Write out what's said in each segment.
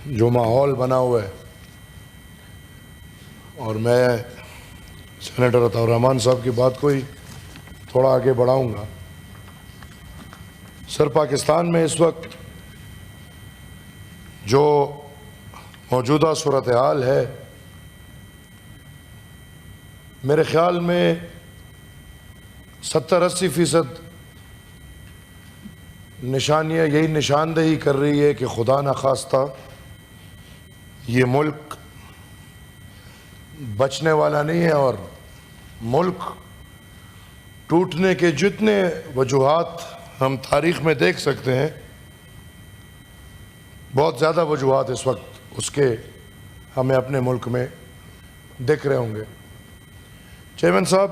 جو ماحول بنا ہوا ہے، اور میں سینیٹر عطاء الرحمان صاحب کی بات کو ہی تھوڑا آگے بڑھاؤں گا۔ سر، پاکستان میں اس وقت جو موجودہ صورتحال ہے، میرے خیال میں 70-80% نشانیاں یہی نشاندہی کر رہی ہے کہ خدا نخواستہ یہ ملک بچنے والا نہیں ہے، اور ملک ٹوٹنے کے جتنے وجوہات ہم تاریخ میں دیکھ سکتے ہیں، بہت زیادہ وجوہات اس وقت اس کے ہمیں اپنے ملک میں دکھ رہے ہوں گے۔ چیئرمین صاحب،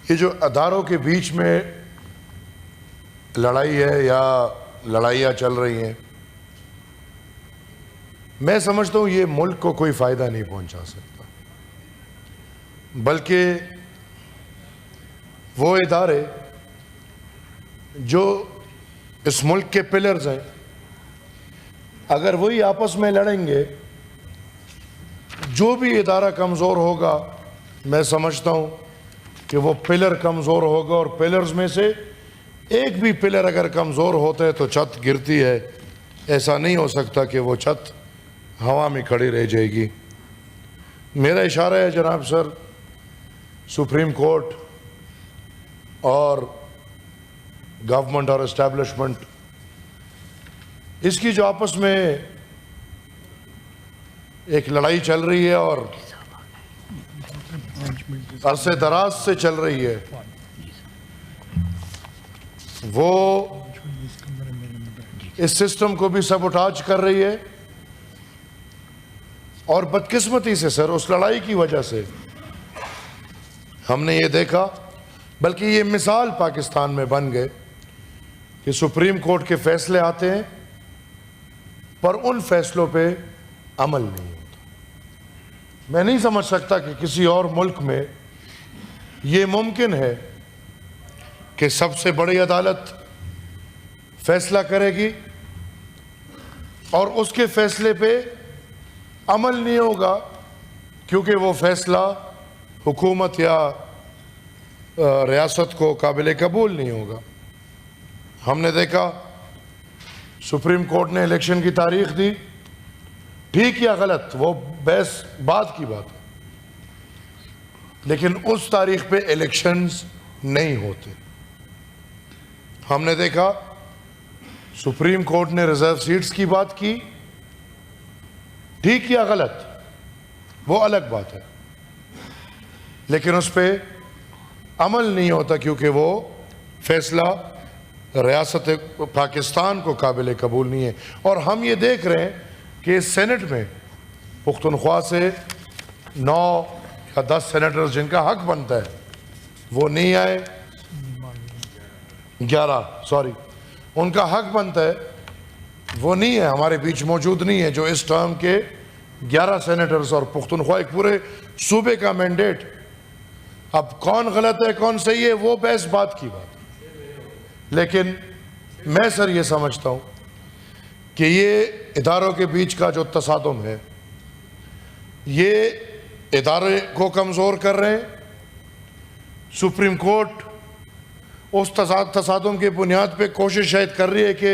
یہ جو اداروں کے بیچ میں لڑائی ہے یا لڑائیاں چل رہی ہیں، میں سمجھتا ہوں یہ ملک کو کوئی فائدہ نہیں پہنچا سکتا، بلکہ وہ ادارے جو اس ملک کے پلرز ہیں، اگر وہی آپس میں لڑیں گے، جو بھی ادارہ کمزور ہوگا، میں سمجھتا ہوں کہ وہ پلر کمزور ہوگا، اور پلرز میں سے ایک بھی پلر اگر کمزور ہوتا ہے تو چھت گرتی ہے۔ ایسا نہیں ہو سکتا کہ وہ چھت ہوا میں کھڑی رہ جائے گی۔ میرا اشارہ ہے جناب سر، سپریم کورٹ اور گورنمنٹ اور اسٹیبلشمنٹ، اس کی جو آپس میں ایک لڑائی چل رہی ہے اور عرصے دراز سے چل رہی ہے، وہ اس سسٹم کو بھی سبوٹاج کر رہی ہے، اور بدقسمتی سے سر اس لڑائی کی وجہ سے ہم نے یہ دیکھا، بلکہ یہ مثال پاکستان میں بن گئے کہ سپریم کورٹ کے فیصلے آتے ہیں پر ان فیصلوں پہ عمل نہیں ہوتا۔ میں نہیں سمجھ سکتا کہ کسی اور ملک میں یہ ممکن ہے کہ سب سے بڑی عدالت فیصلہ کرے گی اور اس کے فیصلے پہ عمل نہیں ہوگا، کیونکہ وہ فیصلہ حکومت یا ریاست کو قابل قبول نہیں ہوگا۔ ہم نے دیکھا سپریم کورٹ نے الیکشن کی تاریخ دی، ٹھیک یا غلط وہ بحث بعد کی بات ہے، لیکن اس تاریخ پہ الیکشنز نہیں ہوتے۔ ہم نے دیکھا سپریم کورٹ نے ریزرو سیٹس کی بات کی، ٹھیک یا غلط وہ الگ بات ہے، لیکن اس پہ عمل نہیں ہوتا کیونکہ وہ فیصلہ ریاست پاکستان کو قابل قبول نہیں ہے۔ اور ہم یہ دیکھ رہے ہیں کہ سینٹ میں پختونخوا سے 9 یا 10 سینیٹرز جن کا حق بنتا ہے وہ نہیں آئے، 11 ان کا حق بنتا ہے وہ نہیں ہے، ہمارے بیچ موجود نہیں ہے، جو اس ٹرم کے 11 سینیٹرز اور پختونخوا ایک پورے صوبے کا مینڈیٹ۔ اب کون غلط ہے کون صحیح ہے وہ بحث بات کی بات ہے، لیکن میں سر یہ سمجھتا ہوں کہ یہ اداروں کے بیچ کا جو تصادم ہے، یہ ادارے کو کمزور کر رہے ہیں۔ سپریم کورٹ اس تصادم کی بنیاد پہ کوشش شاید کر رہی ہے کہ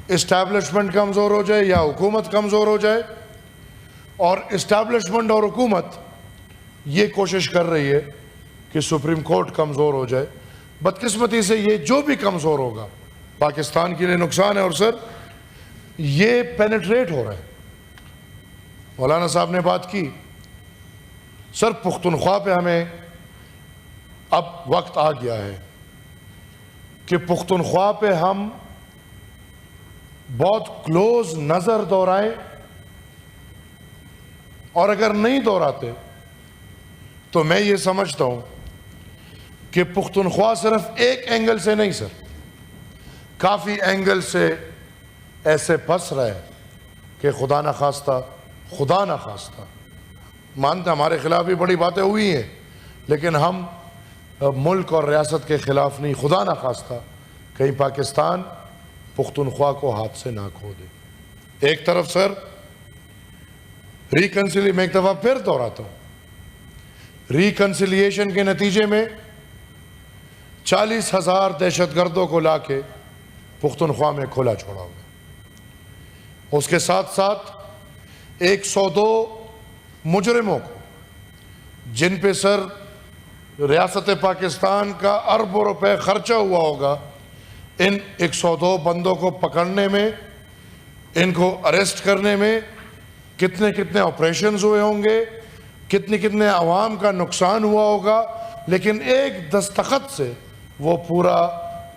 اسٹیبلشمنٹ کمزور ہو جائے یا حکومت کمزور ہو جائے، اور اسٹیبلشمنٹ اور حکومت یہ کوشش کر رہی ہے کہ سپریم کورٹ کمزور ہو جائے۔ بدقسمتی سے یہ جو بھی کمزور ہوگا پاکستان کے لیے نقصان ہے، اور سر یہ پینیٹریٹ ہو رہا ہے۔ مولانا صاحب نے بات کی، سر پختونخوا پہ ہمیں اب وقت آ گیا ہے کہ پختونخوا پہ ہم بہت کلوز نظر دورائیں، اور اگر نہیں دہراتے تو میں یہ سمجھتا ہوں کہ پختونخوا صرف ایک اینگل سے نہیں سر، کافی اینگل سے ایسے پھنس رہا ہے کہ خدا نخواستہ مانتے ہمارے خلاف بھی بڑی باتیں ہوئی ہیں، لیکن ہم ملک اور ریاست کے خلاف نہیں، خدا نخواستہ کہیں پاکستان پختونخوا کو ہاتھ سے نہ کھو دے۔ ایک طرف سر میں ایک دفعہ پھر دوہراتا ہوں, ریکنسیلیشن کے نتیجے میں 40,000 دہشت گردوں کو لا کے پختونخوا میں کھلا چھوڑا ہوا. اس کے ساتھ ساتھ 102 مجرموں کو, جن پہ سر ریاست پاکستان کا اربوں روپے خرچہ ہوا ہوگا, ان 102 بندوں کو پکڑنے میں, ان کو اریسٹ کرنے میں کتنے کتنے آپریشنز ہوئے ہوں گے, کتنے عوام کا نقصان ہوا ہوگا, لیکن ایک دستخط سے وہ پورا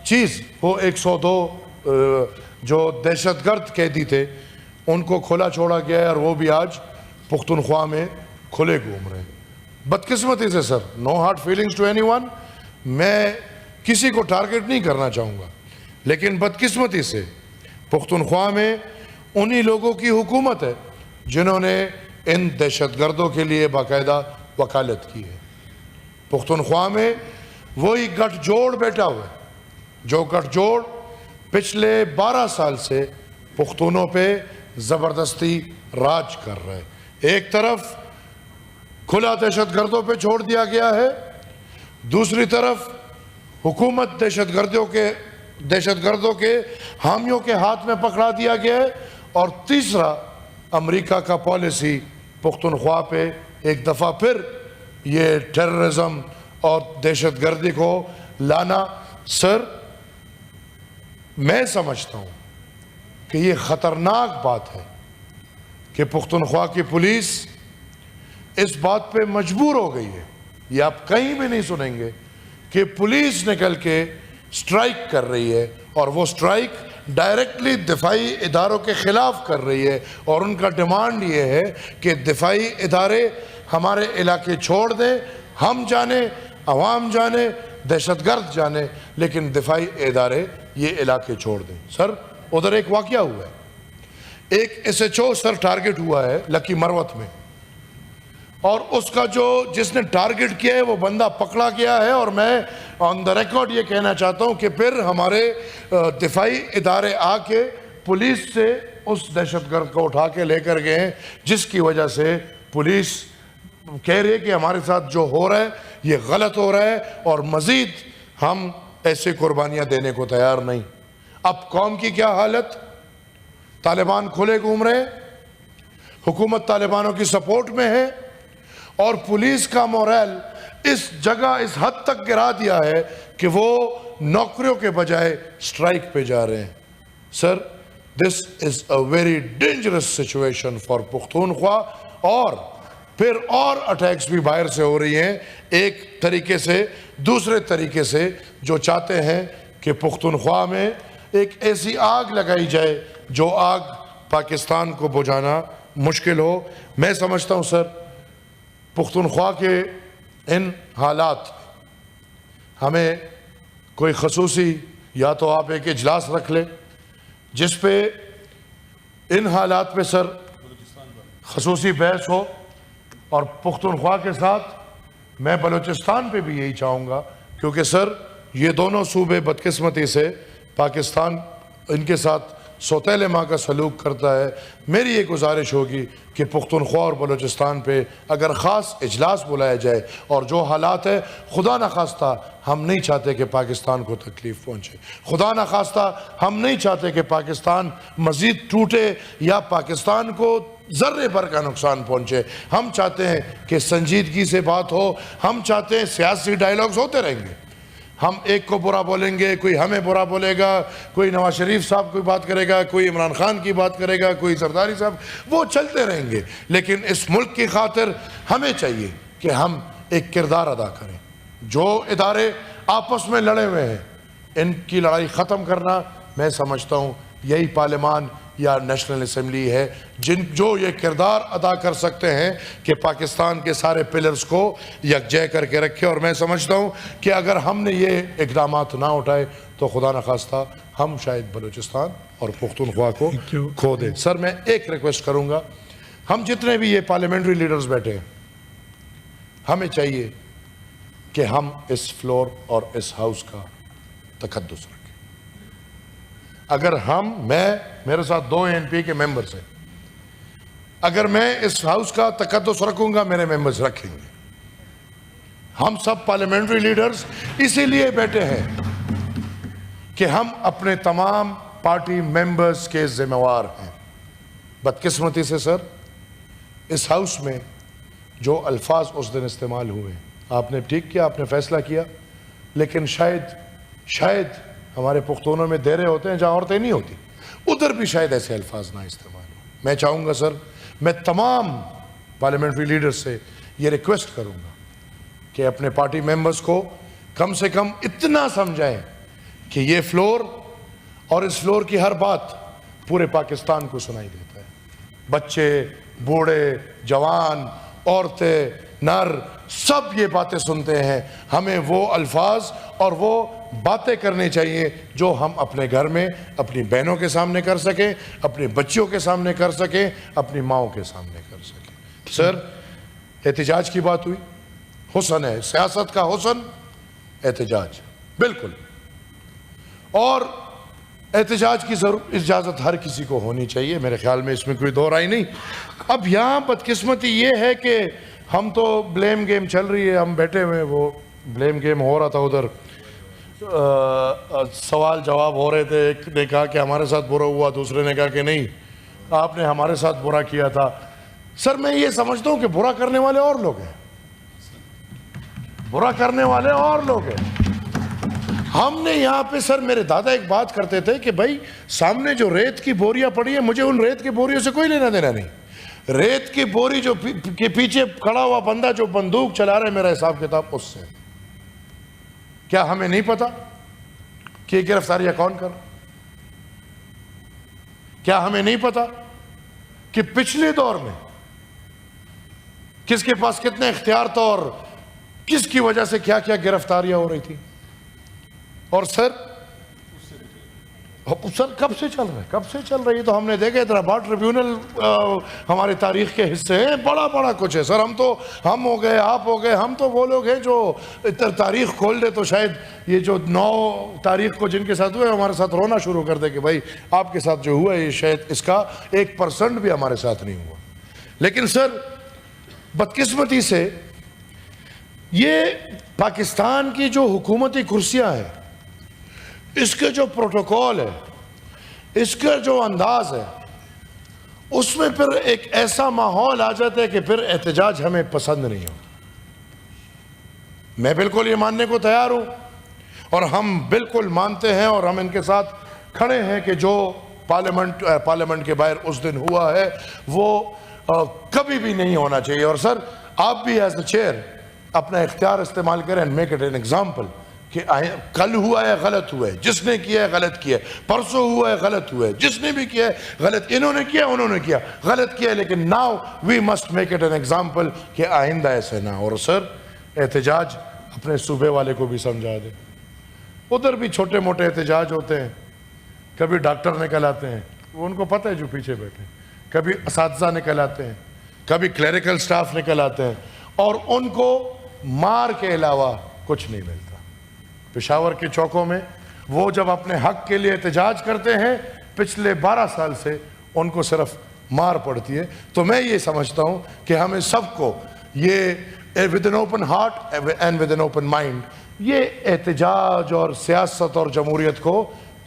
چیز, وہ 102 جو دہشت گرد قیدی تھے ان کو کھلا چھوڑا گیا ہے, اور وہ بھی آج پختونخوا میں کھلے گھوم رہے ہیں. بدقسمتی سے sir, no hard feelings to anyone, میں کسی کو ٹارگٹ نہیں کرنا چاہوں گا, لیکن بدقسمتی سے پختونخوا میں انہی لوگوں کی حکومت ہے جنہوں نے ان دہشت گردوں کے لیے باقاعدہ وکالت کی ہے. پختونخوا میں وہی گٹھ جوڑ بیٹھا ہوا ہے جو گٹھ جوڑ پچھلے 12 سال سے پختونوں پہ زبردستی راج کر رہے. ایک طرف کھلا دہشت گردوں پہ چھوڑ دیا گیا ہے, دوسری طرف حکومت دہشت گردوں کے حامیوں کے ہاتھ میں پکڑا دیا گیا ہے, اور تیسرا امریکہ کا پالیسی پختونخوا پہ ایک دفعہ پھر یہ ٹیررزم اور دہشت گردی کو لانا. سر میں سمجھتا ہوں کہ یہ خطرناک بات ہے کہ پختونخوا کی پولیس اس بات پہ مجبور ہو گئی ہے. یہ آپ کہیں بھی نہیں سنیں گے کہ پولیس نکل کے سٹرائک کر رہی ہے, اور وہ سٹرائک ڈائریکٹلی دفاعی اداروں کے خلاف کر رہی ہے, اور ان کا ڈیمانڈ یہ ہے کہ دفاعی ادارے ہمارے علاقے چھوڑ دیں, ہم جانے, عوام جانے, دہشت گرد جانے, لیکن دفاعی ادارے یہ علاقے چھوڑ دیں. سر ادھر ایک واقعہ ہوا ہے, ایک SHO سر ٹارگٹ ہوا ہے لکی مروت میں, اور اس کا جس نے ٹارگٹ کیا ہے وہ بندہ پکڑا گیا ہے, اور میں آن دا ریکارڈ یہ کہنا چاہتا ہوں کہ پھر ہمارے دفاعی ادارے آ کے پولیس سے اس دہشت گرد کو اٹھا کے لے کر گئے ہیں, جس کی وجہ سے پولیس کہہ رہی ہے کہ ہمارے ساتھ جو ہو رہا ہے یہ غلط ہو رہا ہے, اور مزید ہم ایسے قربانیاں دینے کو تیار نہیں. اب قوم کی کیا حالت, طالبان کھلے گھوم رہے, حکومت طالبانوں کی سپورٹ میں ہے, اور پولیس کا موریل اس جگہ اس حد تک گرا دیا ہے کہ وہ نوکریوں کے بجائے سٹرائک پہ جا رہے ہیں. سر this is a very dangerous situation for Pakhtunkhwa, اور پھر اور اٹیکس بھی باہر سے ہو رہی ہیں, ایک طریقے سے دوسرے طریقے سے, جو چاہتے ہیں کہ پختونخوا میں ایک ایسی آگ لگائی جائے جو آگ پاکستان کو بجھانا مشکل ہو. میں سمجھتا ہوں سر پختونخوا کے ان حالات ہمیں کوئی خصوصی, یا تو آپ ایک اجلاس رکھ لیں جس پہ ان حالات پہ سر خصوصی بحث ہو, اور پختونخوا کے ساتھ میں بلوچستان پہ بھی یہی چاہوں گا, کیونکہ سر یہ دونوں صوبے بدقسمتی سے پاکستان ان کے ساتھ سوتیلے ماں کا سلوک کرتا ہے. میری یہ گزارش ہوگی کہ پختونخوا اور بلوچستان پہ اگر خاص اجلاس بلایا جائے, اور جو حالات ہے خدا نخواستہ ہم نہیں چاہتے کہ پاکستان کو تکلیف پہنچے, خدا نخواستہ ہم نہیں چاہتے کہ پاکستان مزید ٹوٹے یا پاکستان کو ذرے بھر کا نقصان پہنچے. ہم چاہتے ہیں کہ سنجیدگی سے بات ہو, ہم چاہتے ہیں سیاسی ڈائیلاگز ہوتے رہیں گے, ہم ایک کو برا بولیں گے, کوئی ہمیں برا بولے گا, کوئی نواز شریف صاحب کوئی بات کرے گا, کوئی عمران خان کی بات کرے گا, کوئی زرداری صاحب, وہ چلتے رہیں گے, لیکن اس ملک کی خاطر ہمیں چاہیے کہ ہم ایک کردار ادا کریں. جو ادارے آپس میں لڑے ہوئے ہیں ان کی لڑائی ختم کرنا, میں سمجھتا ہوں یہی پارلیمان یا نیشنل اسمبلی ہے جو یہ کردار ادا کر سکتے ہیں کہ پاکستان کے سارے پلرز کو یکجا کر کے رکھے. اور میں سمجھتا ہوں کہ اگر ہم نے یہ اقدامات نہ اٹھائے تو خدا نخواستہ ہم شاید بلوچستان اور پختونخوا کو کھو دیں. سر میں ایک ریکویسٹ کروں گا, ہم جتنے بھی یہ پارلیمنٹری لیڈرز بیٹھے ہیں, ہمیں چاہیے کہ ہم اس فلور اور اس ہاؤس کا تقدس رکھیں. اگر میرے ساتھ 2 ANP کے ممبرز ہیں, اگر میں اس ہاؤس کا تقدس رکھوں گا, میرے ممبرز رکھیں گے. ہم سب پارلیمنٹری لیڈرز اسی لیے بیٹھے ہیں کہ ہم اپنے تمام پارٹی ممبرز کے ذمہ وار ہیں. بدقسمتی سے سر, اس ہاؤس میں جو الفاظ اس دن استعمال ہوئے, آپ نے ٹھیک کیا, آپ نے فیصلہ کیا, لیکن شاید ہمارے پختونوں میں دیرے ہوتے ہیں جہاں عورتیں نہیں ہوتی, ادھر بھی شاید ایسے الفاظ نہ استعمال ہوں. میں چاہوں گا سر, میں تمام پارلیمنٹری لیڈر سے یہ ریکویسٹ کروں گا کہ اپنے پارٹی ممبرز کو کم سے کم اتنا سمجھائیں کہ یہ فلور اور اس فلور کی ہر بات پورے پاکستان کو سنائی دیتا ہے. بچے, بوڑھے, جوان, عورتیں, نر, سب یہ باتیں سنتے ہیں. ہمیں وہ الفاظ اور وہ باتیں کرنی چاہیے جو ہم اپنے گھر میں اپنی بہنوں کے سامنے کر سکیں, اپنی بچیوں کے سامنے کر سکیں, اپنی ماؤں کے سامنے کر سکیں. سر, احتجاج کی بات ہوئی, حسن ہے, سیاست کا حسن احتجاج, بالکل. اور احتجاج کی اجازت ہر کسی کو ہونی چاہیے, میرے خیال میں اس میں کوئی دو رائے نہیں. اب یہاں بدقسمتی یہ ہے کہ ہم تو بلیم گیم چل رہی ہے, ہم بیٹھے ہوئے, وہ بلیم گیم ہو رہا تھا ادھر, سوال جواب ہو رہے تھے. ایک نے کہا کہ ہمارے ساتھ برا ہوا, دوسرے نے کہا کہ نہیں آپ نے ہمارے ساتھ برا کیا تھا. سر میں یہ سمجھتا ہوں کہ برا کرنے والے اور لوگ ہیں, برا کرنے والے اور لوگ ہیں. ہم نے یہاں پہ سر, میرے دادا ایک بات کرتے تھے کہ بھائی سامنے جو ریت کی بوریاں پڑی ہیں, مجھے ان ریت کی بوریوں سے کوئی لینا دینا نہیں. ریت کی بوری جو کے پیچھے کھڑا ہوا بندہ جو بندوق چلا رہا ہے, میرا حساب کتاب اس سے. کیا ہمیں نہیں پتا کہ یہ گرفتاریاں کون کر؟ کیا ہمیں نہیں پتا کہ پچھلے دور میں کس کے پاس کتنے اختیار تھا اور کس کی وجہ سے کیا کیا گرفتاریاں ہو رہی تھی؟ اور سر کب سے چل رہا ہے؟ تو ہم نے دیکھا حیدرآباد ٹریبیونل ہماری تاریخ کے حصے ہیں, بڑا کچھ ہے. سر ہم ہو گئے, آپ ہو گئے, ہم تو وہ لوگ ہیں جو تاریخ کھول دے تو شاید یہ جو 9 تاریخ کو جن کے ساتھ ہوئے ہمارے ساتھ رونا شروع کر دے کہ بھائی آپ کے ساتھ جو ہوا ہے یہ شاید اس کا 1% بھی ہمارے ساتھ نہیں ہوا. لیکن سر بدقسمتی سے یہ پاکستان کی جو حکومتی کرسیاں ہیں, اس کے جو پروٹوکول ہے, اس کا جو انداز ہے, اس میں پھر ایک ایسا ماحول آ جاتا ہے کہ پھر احتجاج ہمیں پسند نہیں ہو. میں بالکل یہ ماننے کو تیار ہوں اور ہم بالکل مانتے ہیں اور ہم ان کے ساتھ کھڑے ہیں کہ جو پارلیمنٹ کے باہر اس دن ہوا ہے وہ کبھی بھی نہیں ہونا چاہیے. اور سر آپ بھی ایز اے چیئر اپنا اختیار استعمال کریں and make it an example کہ کل ہوا ہے غلط ہوا ہے, جس نے کیا ہے غلط کیا ہے, پرسوں ہوا ہے غلط ہوا ہے, جس نے بھی کیا ہے غلط, انہوں نے کیا انہوں نے کیا غلط کیا, لیکن now we must make it an example کہ آئندہ ایسے نہ. اور سر احتجاج اپنے صوبے والے کو بھی سمجھا دے, ادھر بھی چھوٹے موٹے احتجاج ہوتے ہیں, کبھی ڈاکٹر نکل آتے ہیں, وہ ان کو پتہ ہے جو پیچھے بیٹھے, کبھی اساتذہ نکل آتے ہیں, کبھی کلیریکل سٹاف نکل آتے ہیں, اور ان کو مار کے علاوہ کچھ نہیں ملتا. پشاور کے چوکوں میں وہ جب اپنے حق کے لیے احتجاج کرتے ہیں, پچھلے 12 سال سے ان کو صرف مار پڑتی ہے. تو میں یہ سمجھتا ہوں کہ ہمیں سب کو یہ with an open heart and with an open mind یہ احتجاج اور سیاست اور جمہوریت کو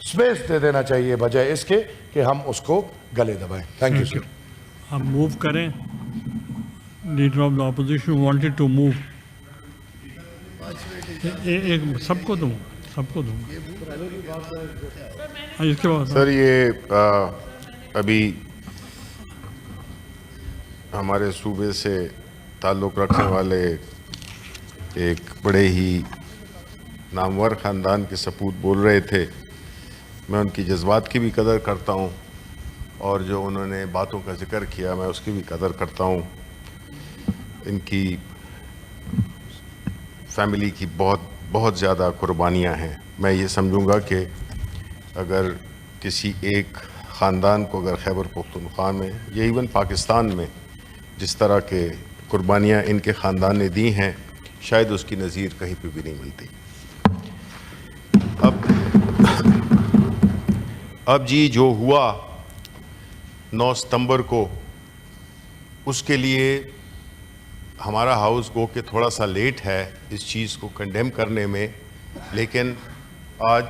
سپیس دے دینا چاہیے, بجائے اس کے کہ ہم اس کو گلے دبائیں. Thank you sir. آپ موو کریں. Leader of the opposition wanted to move. سب کو دوں اس کے بعد. سر یہ ابھی ہمارے صوبے سے تعلق رکھنے والے ایک بڑے ہی نامور خاندان کے سپوت بول رہے تھے. میں ان کی جذبات کی بھی قدر کرتا ہوں اور جو انہوں نے باتوں کا ذکر کیا میں اس کی بھی قدر کرتا ہوں. ان کی فیملی کی بہت زیادہ قربانیاں ہیں. میں یہ سمجھوں گا کہ اگر کسی ایک خاندان کو اگر خیبر پختونخوا میں یا ایون پاکستان میں جس طرح کے قربانیاں ان کے خاندان نے دی ہیں, شاید اس کی نظیر کہیں پہ بھی نہیں ملتی. اب اب جی جو ہوا 9 ستمبر کو، اس کے لیے ہمارا ہاؤس گو کہ تھوڑا سا لیٹ ہے اس چیز کو کنڈیم کرنے میں، لیکن آج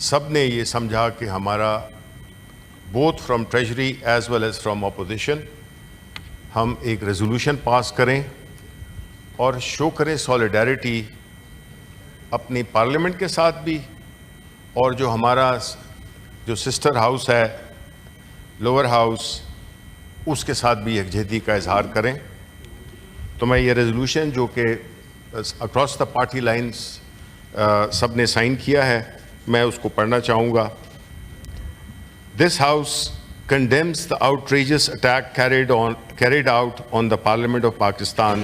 سب نے یہ سمجھا کہ ہمارا both from treasury as well as from opposition ہم ایک ریزولوشن پاس کریں اور شو کریں سالیڈیرٹی اپنی پارلیمنٹ کے ساتھ بھی، اور جو ہمارا جو سسٹر ہاؤس ہے لوور ہاؤس اس کے ساتھ بھی یکجہتی کا اظہار کریں. تو میں یہ ریزولوشن جو کہ اکراس دا پارٹی لائنز سب نے سائن کیا ہے، میں اس کو پڑھنا چاہوں گا. This House condemns the outrageous attack carried out on the Parliament of Pakistan